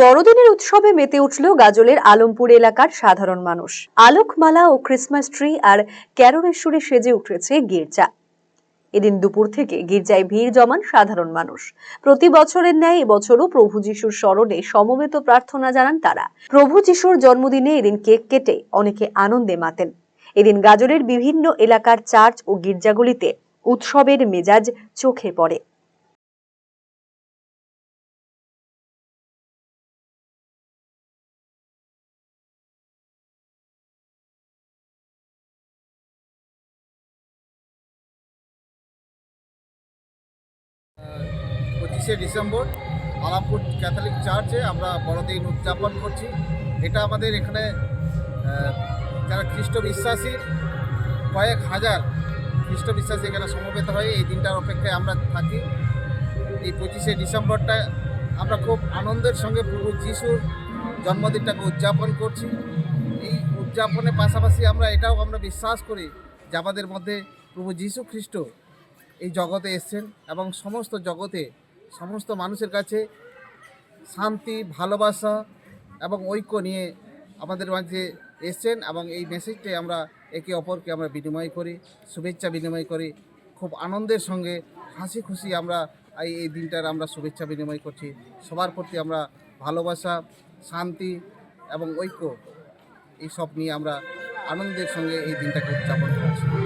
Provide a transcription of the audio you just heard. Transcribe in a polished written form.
বড়দিনের উৎসবে মেতে উঠল গাজলের আলমপুর এলাকার সাধারণ মানুষ। আলোকমালা ও ক্রিসমাস ট্রি আর ক্যারলের সুরে সেজে উঠেছে গির্জা। এদিন দুপুর থেকে গির্জায় ভিড় জমান সাধারণ মানুষ। প্রতি বছরের ন্যায় এবছরও প্রভু যিশুর স্মরণে সমবেত প্রার্থনা জানান তারা। প্রভু যিশুর জন্মদিনে এদিন কেক কেটে অনেকে আনন্দে মাতেন। এদিন গাজলের বিভিন্ন এলাকার চার্চ ও গির্জাগুলিতে উৎসবের মেজাজ চোখে পড়ে। পঁচিশে ডিসেম্বর আলামপুর ক্যাথলিক চার্চে আমরা বড়দিন উদযাপন করছি। এটা আমাদের এখানে যারা খ্রিস্ট বিশ্বাসী কয়েক হাজার খ্রিস্ট বিশ্বাসী এখানে সমবেত হয়ে এই দিনটার অপেক্ষায় আমরা থাকি। এই 25শে ডিসেম্বরটা আমরা খুব আনন্দের সঙ্গে প্রভু যিশুর জন্মদিনটাকে উদযাপন করছি। এই উদযাপনের পাশাপাশি আমরা বিশ্বাস করি যে আমাদের মধ্যে প্রভু যিশু খ্রিস্ট এই জগতে এসেছেন এবং সমস্ত জগতে সমস্ত মানুষের কাছে শান্তি, ভালোবাসা এবং ঐক্য নিয়ে আমাদের মাঝে এসেছেন এবং এই মেসেজটাই আমরা একে অপরকে আমরা বিনিময় করি, শুভেচ্ছা বিনিময় করি। খুব আনন্দের সঙ্গে হাসি খুশি আমরা এই দিনটার আমরা শুভেচ্ছা বিনিময় করছি। সবার প্রতি আমরা ভালোবাসা, শান্তি এবং ঐক্য এইসব নিয়ে আমরা আনন্দের সঙ্গে এই দিনটাকে উদযাপন করছি।